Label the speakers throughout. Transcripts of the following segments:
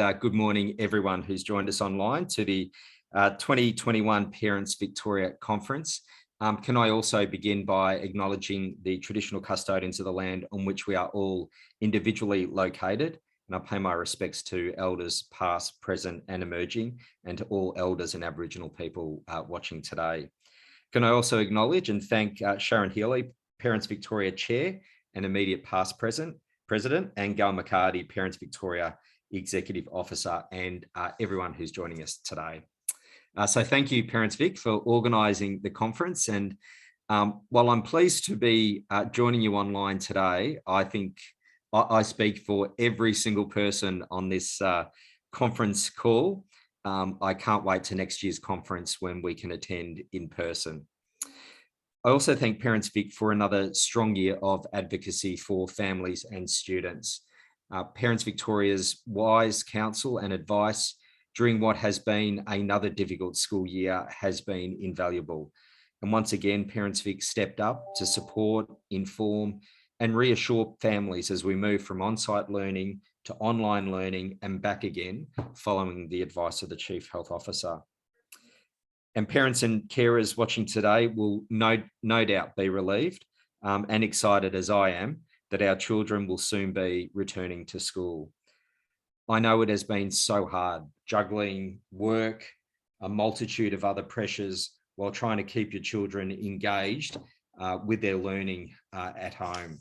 Speaker 1: Good morning, everyone who's joined us online to the 2021 Parents Victoria Conference. Can I also begin by acknowledging the traditional custodians of the land on which we are all individually located, and I pay my respects to elders past, present and emerging, and to all elders and Aboriginal people watching today. Can I also acknowledge and thank Sharon Healy, Parents Victoria Chair and immediate past President, and Gail McCarty, Parents Victoria Executive Officer, and everyone who's joining us today. So thank you, Parents Vic, for organising the conference. And while I'm pleased to be joining you online today, I think I speak for every single person on this conference call. I can't wait to next year's conference when we can attend in person. I also thank Parents Vic for another strong year of advocacy for families and students. Parents Victoria's wise counsel and advice during what has been another difficult school year has been invaluable. And once again, Parents Vic stepped up to support, inform, and reassure families as we move from on-site learning to online learning and back again, following the advice of the Chief Health Officer. And parents and carers watching today will no doubt be relieved and excited, as I am, that our children will soon be returning to school. I know it has been so hard juggling work, a multitude of other pressures while trying to keep your children engaged with their learning at home.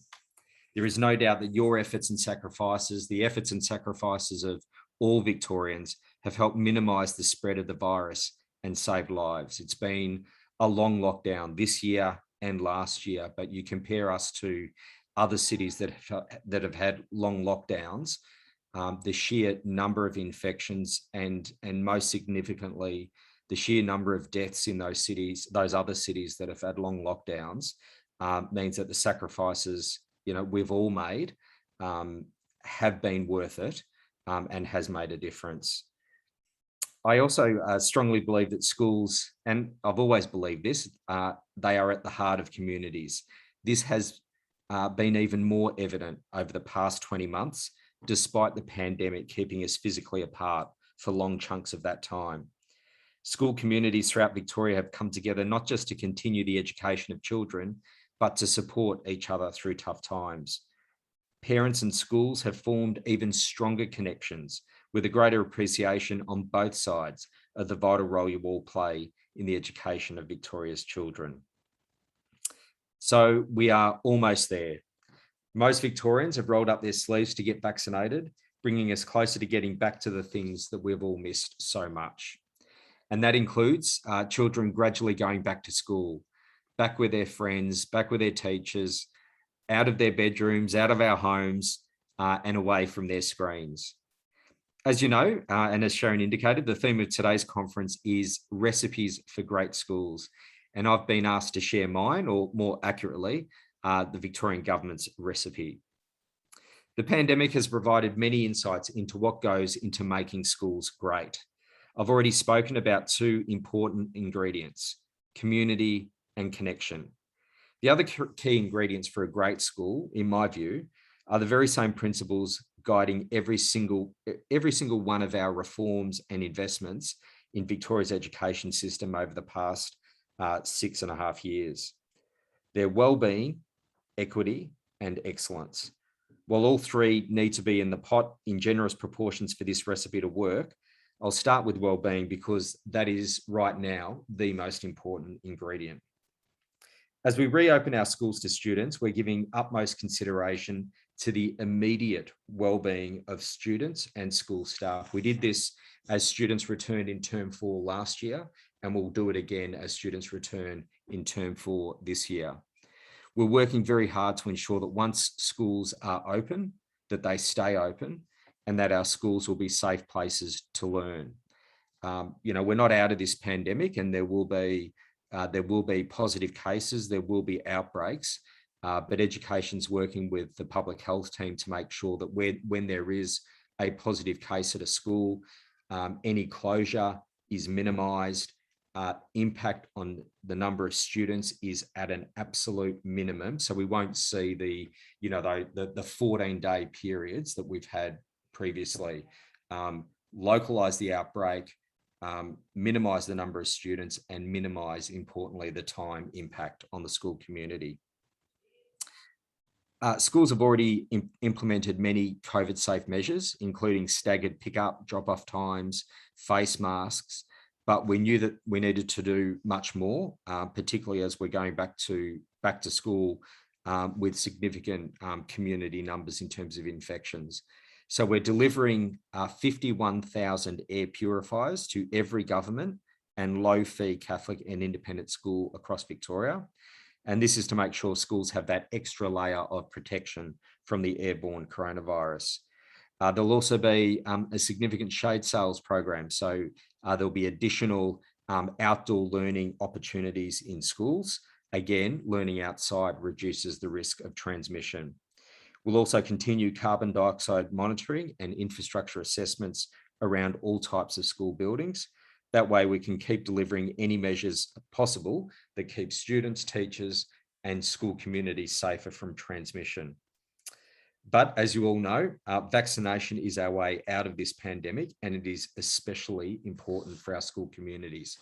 Speaker 1: There is no doubt that your efforts and sacrifices, the efforts and sacrifices of all Victorians, have helped minimise the spread of the virus and save lives. It's been a long lockdown this year and last year, but you compare us to other cities that have had long lockdowns, the sheer number of infections and most significantly, the sheer number of deaths in those cities, those other cities that have had long lockdowns, means that the sacrifices, we've all made have been worth it and has made a difference. I also strongly believe that schools, and I've always believed this, they are at the heart of communities. This has been even more evident over the past 20 months, despite the pandemic keeping us physically apart for long chunks of that time. School communities throughout Victoria have come together not just to continue the education of children, but to support each other through tough times. Parents and schools have formed even stronger connections with a greater appreciation on both sides of the vital role you all play in the education of Victoria's children. So we are almost there. Most Victorians have rolled up their sleeves to get vaccinated, bringing us closer to getting back to the things that we've all missed so much. And that includes children gradually going back to school, back with their friends, back with their teachers, out of their bedrooms, out of our homes, and away from their screens. As you know, and as Sharon indicated, the theme of today's conference is Recipes for Great Schools. And I've been asked to share mine, or more accurately, the Victorian Government's recipe. The pandemic has provided many insights into what goes into making schools great. I've already spoken about two important ingredients: community and connection. The other key ingredients for a great school, in my view, are the very same principles guiding every single one of our reforms and investments in Victoria's education system over the past 6.5 years. They're well-being, equity, and excellence. While all three need to be in the pot in generous proportions for this recipe to work, I'll start with well-being because that is right now the most important ingredient. As we reopen our schools to students, we're giving utmost consideration to the immediate well-being of students and school staff. We did this as students returned in Term 4 last year, and we'll do it again as students return in Term 4 this year. We're working very hard to ensure that once schools are open, that they stay open, and that our schools will be safe places to learn. We're not out of this pandemic, and there will be positive cases, there will be outbreaks, but education's working with the public health team to make sure that when there is a positive case at a school, any closure is minimised, impact on the number of students is at an absolute minimum. So we won't see the 14-day periods that we've had previously. localize the outbreak, minimize the number of students, and minimize, importantly, the time impact on the school community. Schools have already implemented many COVID-safe measures, including staggered pickup, drop-off times, face masks, but we knew that we needed to do much more, particularly as we're going back to school with significant community numbers in terms of infections. So we're delivering 51,000 air purifiers to every government and low-fee Catholic and independent school across Victoria. And this is to make sure schools have that extra layer of protection from the airborne coronavirus. There'll also be a significant shade sales program. So there'll be additional outdoor learning opportunities in schools. Again, learning outside reduces the risk of transmission. We'll also continue carbon dioxide monitoring and infrastructure assessments around all types of school buildings. That way we can keep delivering any measures possible that keep students, teachers, and school communities safer from transmission. But as you all know, vaccination is our way out of this pandemic, and it is especially important for our school communities.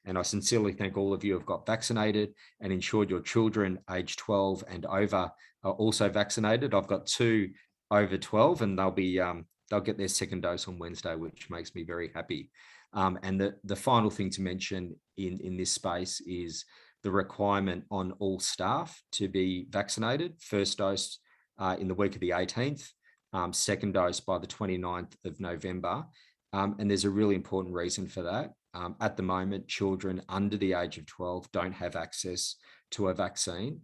Speaker 1: And I sincerely thank all of you who have got vaccinated and ensured your children aged 12 and over are also vaccinated. I've got 2 over 12 and they'll get their second dose on Wednesday, which makes me very happy. And the final thing to mention in this space is the requirement on all staff to be vaccinated. First dose in the week of the 18th, second dose by the 29th of November. And there's a really important reason for that. At the moment, children under the age of 12 don't have access to a vaccine.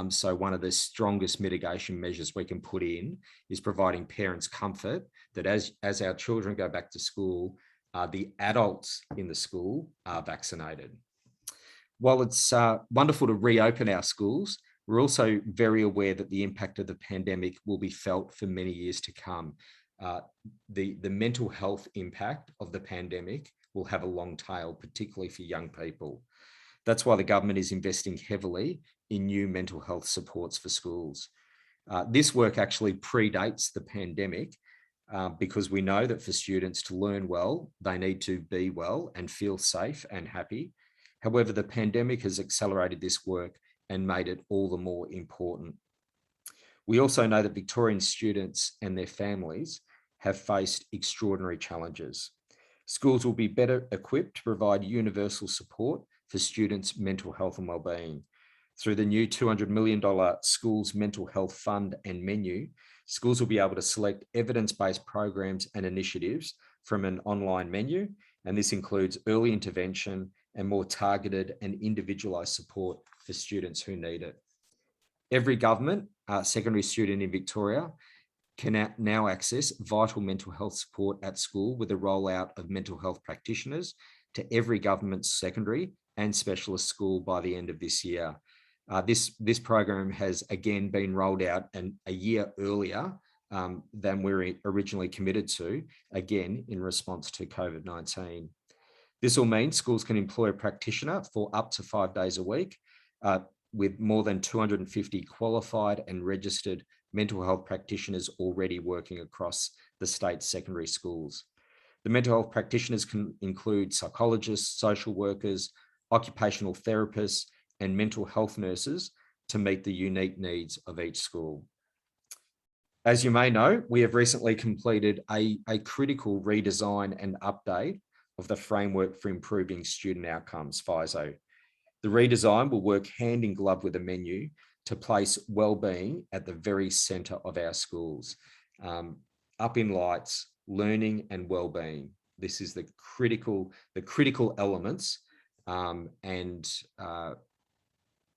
Speaker 1: So one of the strongest mitigation measures we can put in is providing parents comfort that as our children go back to school, the adults in the school are vaccinated. While it's wonderful to reopen our schools, we're also very aware that the impact of the pandemic will be felt for many years to come. The mental health impact of the pandemic will have a long tail, particularly for young people. That's why the government is investing heavily in new mental health supports for schools. This work actually predates the pandemic because we know that for students to learn well, they need to be well and feel safe and happy. However, the pandemic has accelerated this work and made it all the more important. We also know that Victorian students and their families have faced extraordinary challenges. Schools will be better equipped to provide universal support for students' mental health and wellbeing. Through the new $200 million Schools Mental Health Fund and menu, schools will be able to select evidence-based programs and initiatives from an online menu, and this includes early intervention and more targeted and individualised support for students who need it. Every government secondary student in Victoria can now access vital mental health support at school with the rollout of mental health practitioners to every government secondary and specialist school by the end of this year. This program has again been rolled out a year earlier than we were originally committed to, again in response to COVID-19. This will mean schools can employ a practitioner for up to 5 days a week with more than 250 qualified and registered mental health practitioners already working across the state's secondary schools. The mental health practitioners can include psychologists, social workers, occupational therapists, and mental health nurses to meet the unique needs of each school. As you may know, we have recently completed a critical redesign and update of the Framework for Improving Student Outcomes, FISO. The redesign will work hand in glove with the menu to place wellbeing at the very centre of our schools. Up in lights, learning and wellbeing. This is the critical elements, and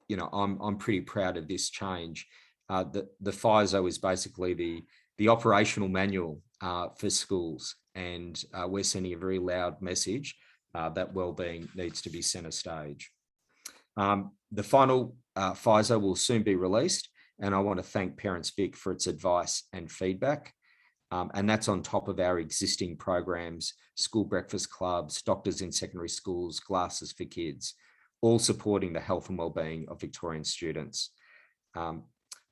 Speaker 1: you know, I'm pretty proud of this change. The FISO is basically the operational manual for schools, and we're sending a very loud message that wellbeing needs to be centre stage. The final FISO will soon be released, and I want to thank Parents Vic for its advice and feedback. And that's on top of our existing programs, school breakfast clubs, doctors in secondary schools, Glasses for Kids, all supporting the health and wellbeing of Victorian students.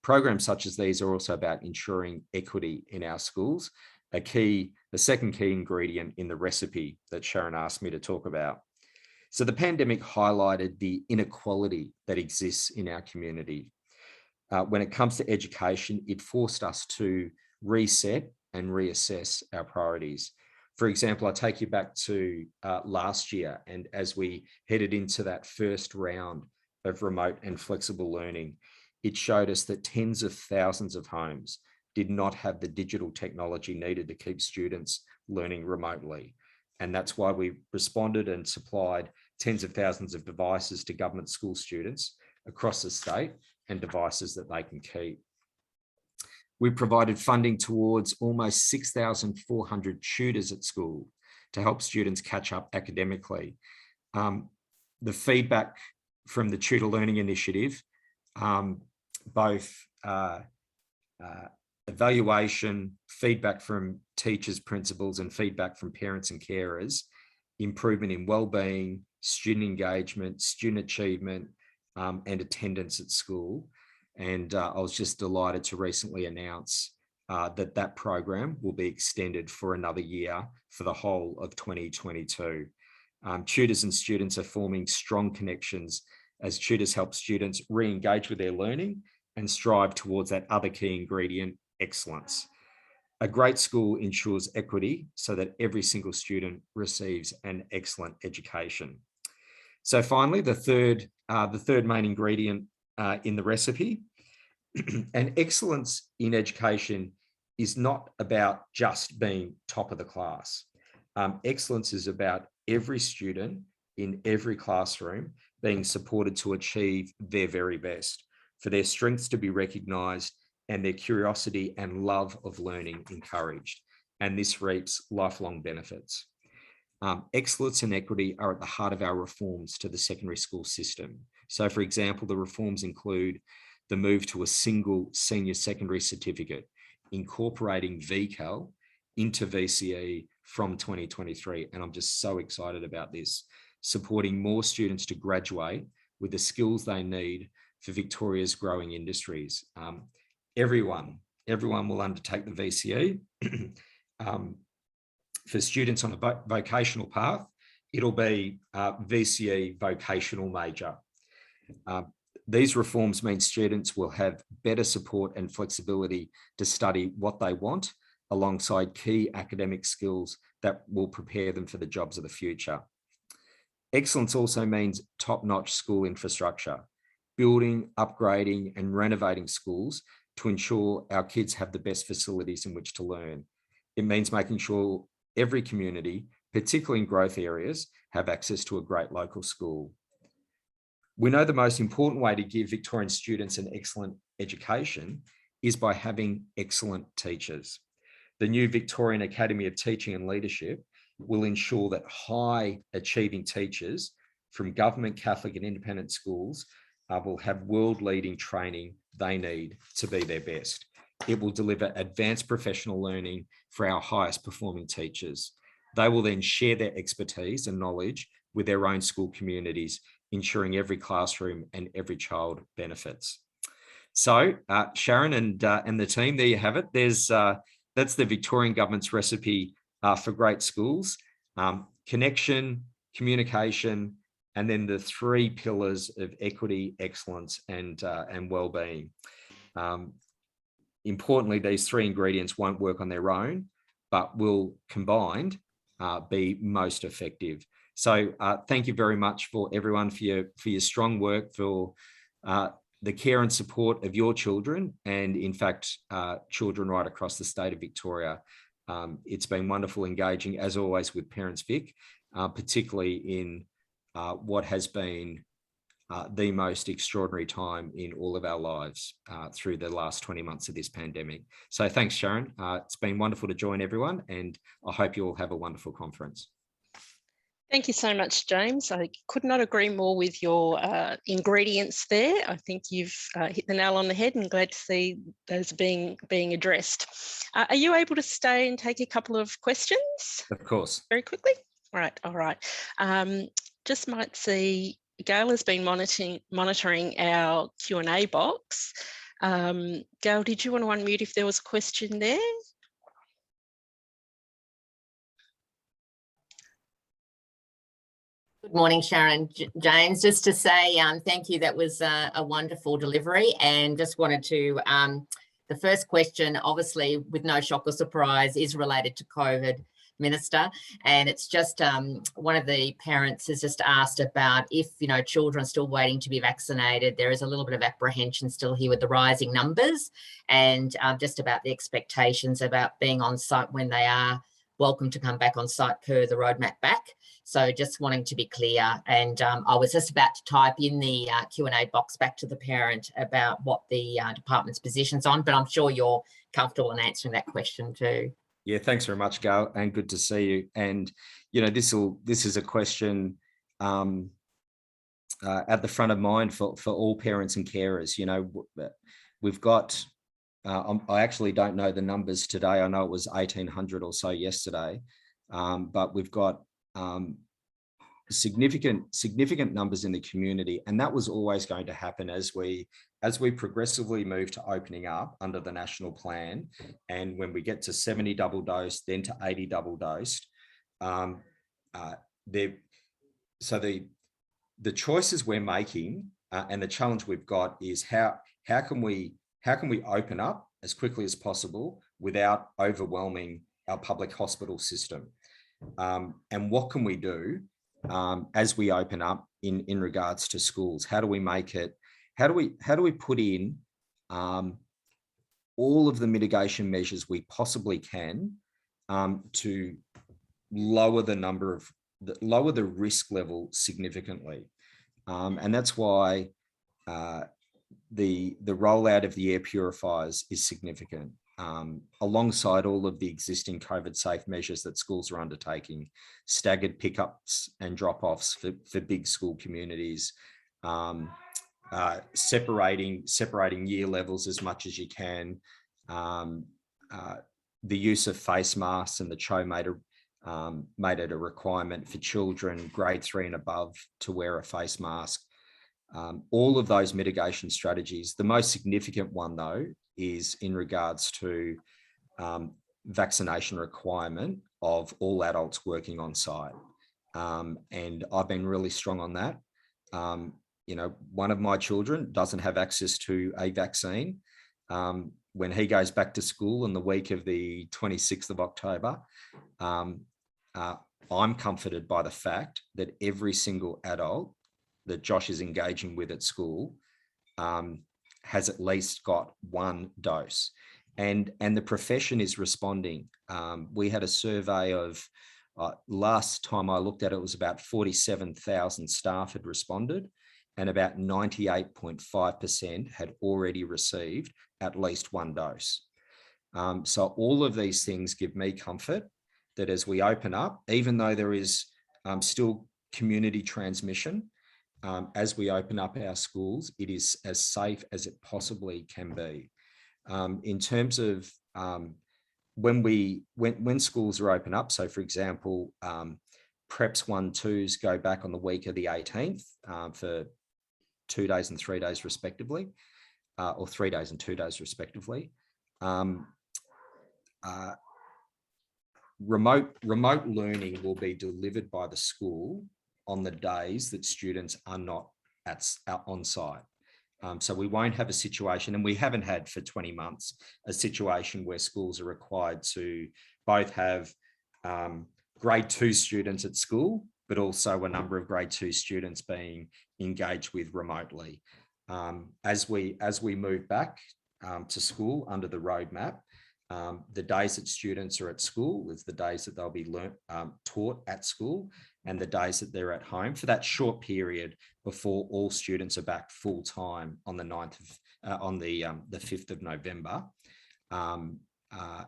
Speaker 1: Programs such as these are also about ensuring equity in our schools, a the second key ingredient in the recipe that Sharon asked me to talk about. So the pandemic highlighted the inequality that exists in our community. When it comes to education, it forced us to reset and reassess our priorities. For example, I take you back to last year, and as we headed into that first round of remote and flexible learning, it showed us that tens of thousands of homes did not have the digital technology needed to keep students learning remotely. And that's why we responded and supplied tens of thousands of devices to government school students across the state, and devices that they can keep. We provided funding towards almost 6,400 tutors at school to help students catch up academically. The feedback from the Tutor Learning Initiative, both evaluation, feedback from teachers, principals, and feedback from parents and carers, improvement in wellbeing, student engagement, student achievement, and attendance at school. And I was just delighted to recently announce that program will be extended for another year for the whole of 2022. Tutors and students are forming strong connections as tutors help students re-engage with their learning and strive towards that other key ingredient, excellence. A great school ensures equity so that every single student receives an excellent education. So finally, the third main ingredient in the recipe, and excellence in education is not about just being top of the class. Excellence is about every student in every classroom being supported to achieve their very best, for their strengths to be recognised and their curiosity and love of learning encouraged. And this reaps lifelong benefits. Excellence and equity are at the heart of our reforms to the secondary school system. So, for example, the reforms include the move to a single senior secondary certificate, incorporating VCAL into VCE from 2023. And I'm just so excited about this, supporting more students to graduate with the skills they need for Victoria's growing industries. Everyone will undertake the VCE. For students on a vocational path, it'll be VCE vocational major. These reforms mean students will have better support and flexibility to study what they want, alongside key academic skills that will prepare them for the jobs of the future. Excellence also means top-notch school infrastructure, building, upgrading, and renovating schools to ensure our kids have the best facilities in which to learn. It means making sure every community, particularly in growth areas, have access to a great local school. We know the most important way to give Victorian students an excellent education is by having excellent teachers. The new Victorian Academy of Teaching and Leadership will ensure that high achieving teachers from government, Catholic and independent schools will have world-leading training they need to be their best. It will deliver advanced professional learning for our highest performing teachers. They will then share their expertise and knowledge with their own school communities, ensuring every classroom and every child benefits. So Sharon and the team, there you have it. That's the Victorian government's recipe for great schools: connection, communication, and then the three pillars of equity, excellence, and well-being. Importantly, these three ingredients won't work on their own, but will combined be most effective. So thank you very much for everyone for your strong work, for the care and support of your children, and in fact, children right across the state of Victoria. It's been wonderful engaging, as always, with Parents Vic, particularly in what has been the most extraordinary time in all of our lives through the last 20 months of this pandemic. So thanks, Sharon. It's been wonderful to join everyone, and I hope you all have a wonderful conference.
Speaker 2: Thank you so much, James. I could not agree more with your ingredients there. I think you've hit the nail on the head, and glad to see those being addressed. Are you able to stay and take a couple of questions?
Speaker 1: Of course.
Speaker 2: Very quickly? All right. Just might see Gail has been monitoring our Q&A box. Gail, did you want to unmute if there was a question there?
Speaker 3: Good morning, Sharon. James, just to say thank you. That was a wonderful delivery, and just wanted to, the first question, obviously with no shock or surprise, is related to COVID, Minister, and it's just one of the parents has just asked about if, you know, children are still waiting to be vaccinated. There is a little bit of apprehension still here with the rising numbers, and just about the expectations about being on site when they are welcome to come back on site per the roadmap back. So just wanting to be clear, and I was just about to type in the Q&A box back to the parent about what the department's position's on, but I'm sure you're comfortable in answering that question too.
Speaker 1: Yeah, thanks very much, Gail, and good to see you. And you know, this is a question at the front of mind for all parents and carers. You know, we've got. I actually don't know the numbers today. I know it was 1,800 or so yesterday, but we've got significant numbers in the community, and that was always going to happen as we progressively move to opening up under the national plan, and when we get to 70 double dosed, then to 80 double dosed. So the choices we're making and the challenge we've got is how can we open up as quickly as possible without overwhelming our public hospital system, and what can we do as we open up in regards to schools? How do we make it? How do we put in all of the mitigation measures we possibly can to lower the risk level significantly? And that's why the rollout of the air purifiers is significant, alongside all of the existing COVID safe measures that schools are undertaking, staggered pickups and drop-offs for big school communities, separating year levels as much as you can, the use of face masks, and the CHO made it a requirement for children grade 3 and above to wear a face mask. All of those mitigation strategies. The most significant one, though, is in regards to vaccination requirement of all adults working on site. And I've been really strong on that. You know, one of my children doesn't have access to a vaccine. When he goes back to school in the week of the 26th of October, I'm comforted by the fact that every single adult that Josh is engaging with at school has at least got one dose, and the profession is responding. We had a survey of last time I looked at it was about 47,000 staff had responded, and about 98.5% had already received at least one dose. So all of these things give me comfort that as we open up, even though there is still community transmission, as we open up our schools, it is as safe as it possibly can be. In terms of when schools are open up, so for example, preps 1-2s go back on the week of the 18th for 2 days and 3 days respectively, or 3 days and 2 days respectively. Remote learning will be delivered by the school on the days that students are not on site. So we won't have a situation, and we haven't had for 20 months, a situation where schools are required to both have grade 2 students at school, but also a number of grade 2 students being engaged with remotely. As we move back to school under the roadmap, the days that students are at school is the days that they'll be taught at school, and the days that they're at home for that short period before all students are back full time on the 5th of November,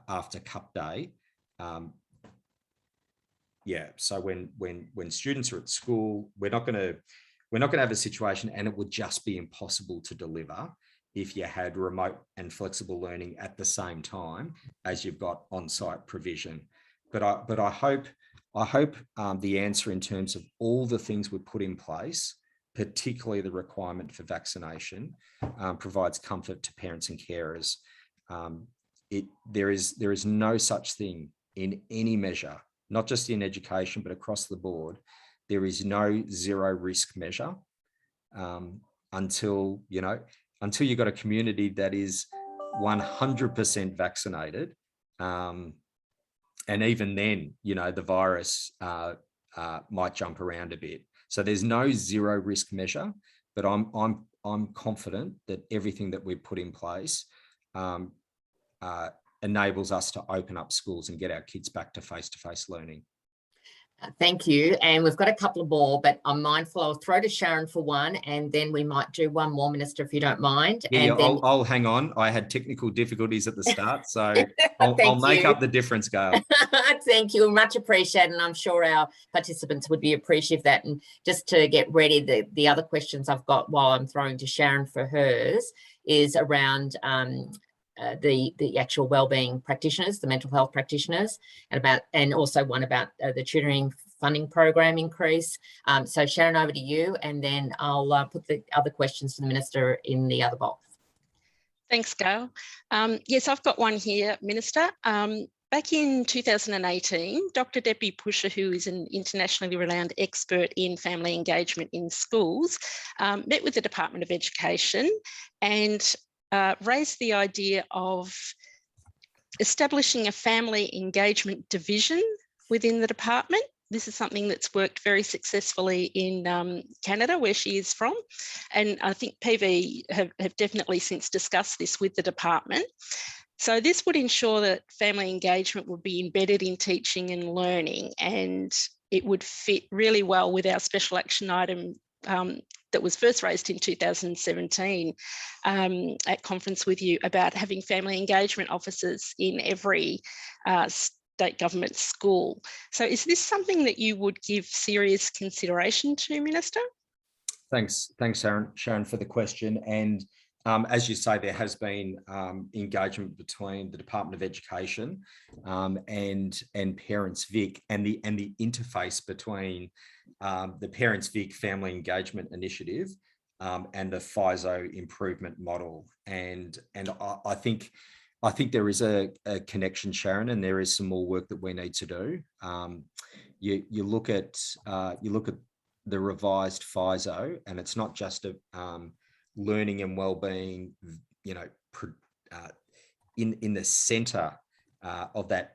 Speaker 1: after Cup Day. So when students are at school, we're not going to have a situation, and it would just be impossible to deliver if you had remote and flexible learning at the same time as you've got on-site provision. But I hope the answer in terms of all the things we put in place, particularly the requirement for vaccination, provides comfort to parents and carers. There is no such thing in any measure, not just in education, but across the board, there is no zero risk measure until you've got a community that is 100% vaccinated. And even then, the virus might jump around a bit. So there's no zero risk measure, but I'm confident that everything that we've put in place enables us to open up schools and get our kids back to face-to-face learning.
Speaker 3: Thank you. And we've got a couple of more, but I'm mindful I'll throw to Sharon for one, and then we might do one more, Minister, if you don't mind.
Speaker 1: Yeah,
Speaker 3: and then...
Speaker 1: I'll hang on. I had technical difficulties at the start, so I'll make up the difference, Gail.
Speaker 3: Thank you. Much appreciated. And I'm sure our participants would be appreciative of that. And just to get ready, the other questions I've got while I'm throwing to Sharon for hers is around the actual wellbeing practitioners, the mental health practitioners, and also one about the tutoring funding program increase. So Sharon, over to you, and then I'll put the other questions to the Minister in the other box.
Speaker 2: Thanks, Gail. Yes, I've got one here, Minister. Back in 2018, Dr. Debbie Pusher, who is an internationally renowned expert in family engagement in schools, met with the Department of Education and raised the idea of establishing a family engagement division within the department. This is something that's worked very successfully in Canada, where she is from. And I think PV have definitely since discussed this with the department. So this would ensure that family engagement would be embedded in teaching and learning, and it would fit really well with our special action item that was first raised in 2017 at conference with you about having family engagement officers in every state government school. So is this something that you would give serious consideration to, Minister?
Speaker 1: Thanks, Sharon, for the question. And as you say, there has been engagement between the Department of Education and Parents Vic, and the interface between the Parents Vic Family Engagement Initiative and the FISO improvement model. And I think there is a connection, Sharon, and there is some more work that we need to do. You look at the revised FISO, and it's not just a learning and well-being, in the centre of the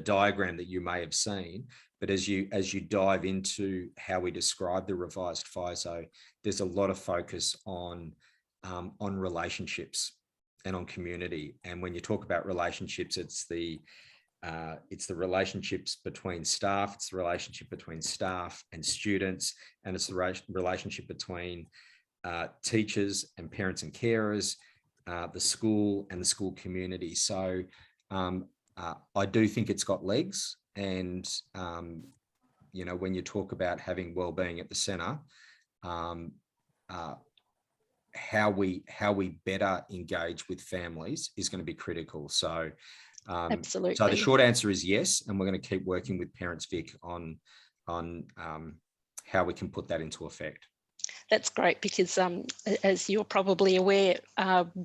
Speaker 1: diagram that you may have seen. But as you dive into how we describe the revised FISO, there's a lot of focus on relationships and on community. And when you talk about relationships, it's the relationships between staff, it's the relationship between staff and students, and it's the relationship between teachers and parents and carers, the school and the school community. So I do think it's got legs. And, when you talk about having wellbeing at the centre, how we better engage with families is going to be critical. So,
Speaker 2: absolutely.
Speaker 1: So the short answer is yes, and we're going to keep working with Parents Vic on how we can put that into effect.
Speaker 2: That's great, because as you're probably aware,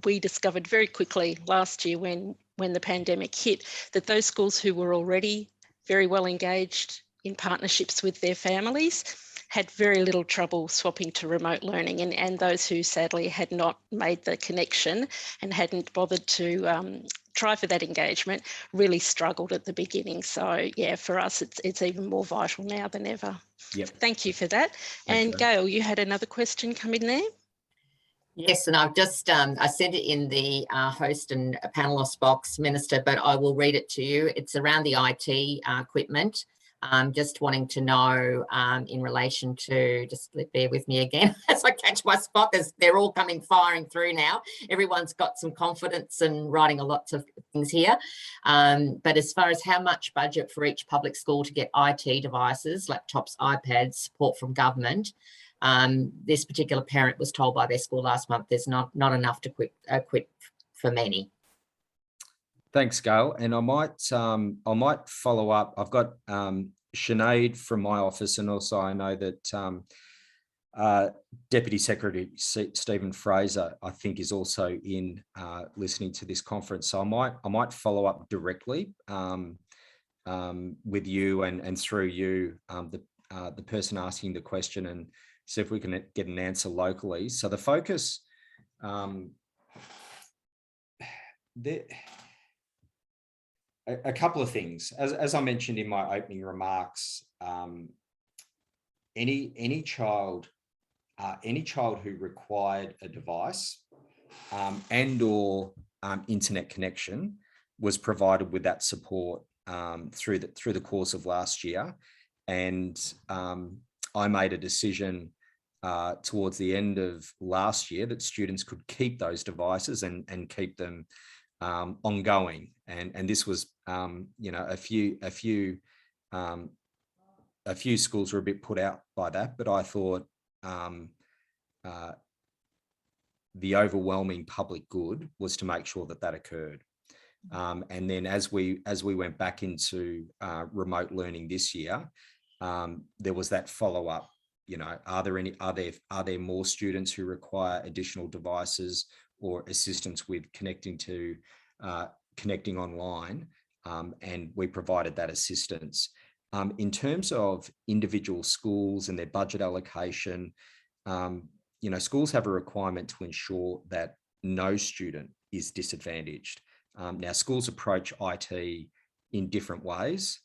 Speaker 2: we discovered very quickly last year when the pandemic hit that those schools who were already very well engaged in partnerships with their families had very little trouble swapping to remote learning, and those who sadly had not made the connection and hadn't bothered to try for that engagement really struggled at the beginning. So yeah, for us it's even more vital now than ever.
Speaker 1: Yep.
Speaker 2: Thank you for that.
Speaker 1: Thanks,
Speaker 2: and Gail, you had another question come in there?
Speaker 3: Yes, and I've just I sent it in the host and panelist box, Minister, but I will read it to you. It's around the IT equipment. Just wanting to know in relation to, just bear with me again as I catch my spot, because they're all firing through now. Everyone's got some confidence and writing a lot of things here. But as far as how much budget for each public school to get IT devices, laptops, iPads, support from government, this particular parent was told by their school last month there's not enough to equip for many.
Speaker 1: Thanks, Gail. And I might follow up. I've got Sinead from my office, and also I know that Deputy Secretary Stephen Fraser, I think, is also in listening to this conference. So I might follow up directly with you and through you, the person asking the question, and see if we can get an answer locally. So the focus, a couple of things. As I mentioned in my opening remarks, any child who required a device and or internet connection was provided with that support through the course of last year. And I made a decision towards the end of last year that students could keep those devices and keep them ongoing. And this was, you know, a few schools were a bit put out by that, but I thought the overwhelming public good was to make sure that that occurred. And then as we went back into remote learning this year, there was that follow up. You know, are there more students who require additional devices or assistance with connecting online? And we provided that assistance. In terms of individual schools and their budget allocation, you know, schools have a requirement to ensure that no student is disadvantaged. Now, schools approach IT in different ways.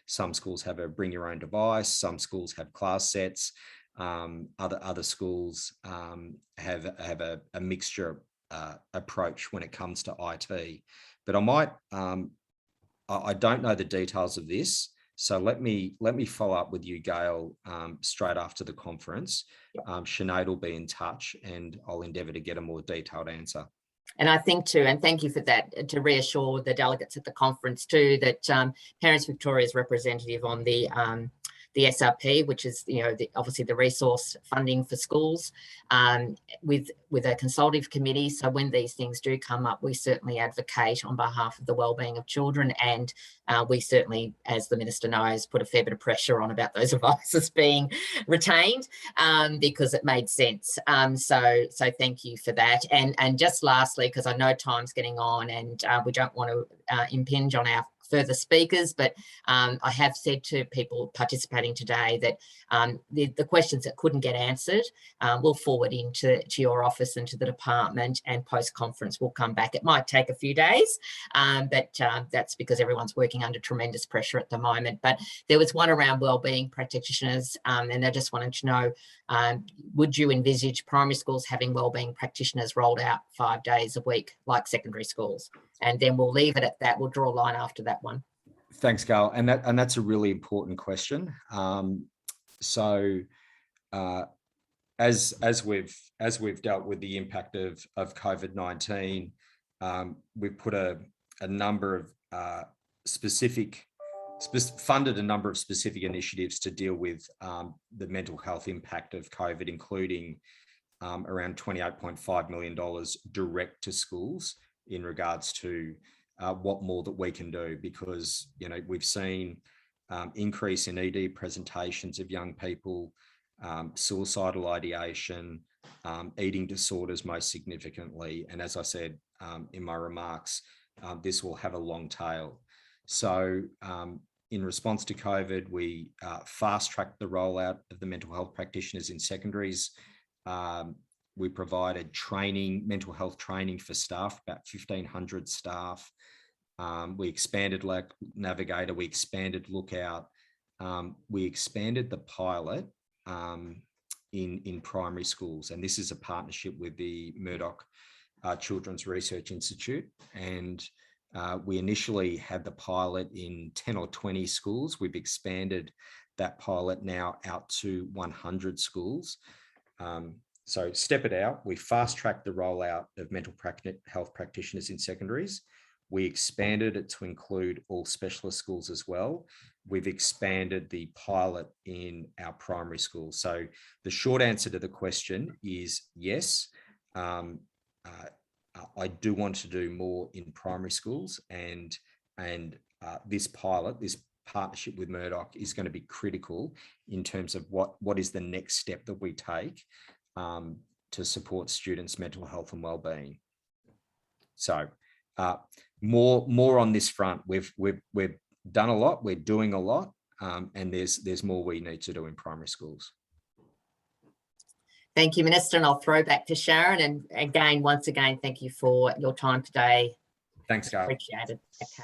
Speaker 1: Some schools have a bring your own device. Some schools have class sets. Other schools have a mixture approach when it comes to IT. But I don't know the details of this. So let me follow up with you, Gail, straight after the conference. Sinead will be in touch, and I'll endeavour to get a more detailed answer.
Speaker 3: And I think too, and thank you for that, to reassure the delegates at the conference too, that Parents Victoria's representative on the SRP, which is, you know, obviously the resource funding for schools, with a consultative committee. So when these things do come up, we certainly advocate on behalf of the wellbeing of children, and we certainly, as the Minister knows, put a fair bit of pressure on about those devices being retained, because it made sense. So thank you for that. And just lastly, because I know time's getting on, and we don't want to impinge on our further speakers, but I have said to people participating today that the questions that couldn't get answered, we'll forward into your office and to the department, and post-conference we'll come back. It might take a few days, but that's because everyone's working under tremendous pressure at the moment. But there was one around wellbeing practitioners, and they just wanted to know, would you envisage primary schools having wellbeing practitioners rolled out 5 days a week like secondary schools? And then we'll leave it at that. We'll draw a line after that one.
Speaker 1: Thanks, Gail. And that's a really important question. As we've dealt with the impact of COVID-19, we've put a number of funded a number of specific initiatives to deal with the mental health impact of COVID, including around $28.5 million direct to schools in regards to what more that we can do, because, you know, we've seen increase in ED presentations of young people, suicidal ideation, eating disorders most significantly. And as I said in my remarks, this will have a long tail. So in response to COVID, we fast-tracked the rollout of the mental health practitioners in secondaries. We provided training, mental health training for staff, about 1,500 staff. We expanded Navigator, we expanded Lookout, we expanded the pilot in primary schools. And this is a partnership with the Murdoch Children's Research Institute. And we initially had the pilot in 10 or 20 schools. We've expanded that pilot now out to 100 schools. So step it out. We fast-tracked the rollout of mental health practitioners in secondaries. We expanded it to include all specialist schools as well. We've expanded the pilot in our primary schools. So the short answer to the question is yes. I do want to do more in primary schools, and this partnership with Murdoch is going to be critical in terms of what is the next step that we take to support students' mental health and wellbeing. So more on this front. We've done a lot, we're doing a lot, and there's more we need to do in primary schools.
Speaker 3: Thank you, Minister, and I'll throw back to Sharon. And again, once again, thank you for your time today.
Speaker 1: Thanks, Gail.
Speaker 3: Appreciate it. Okay.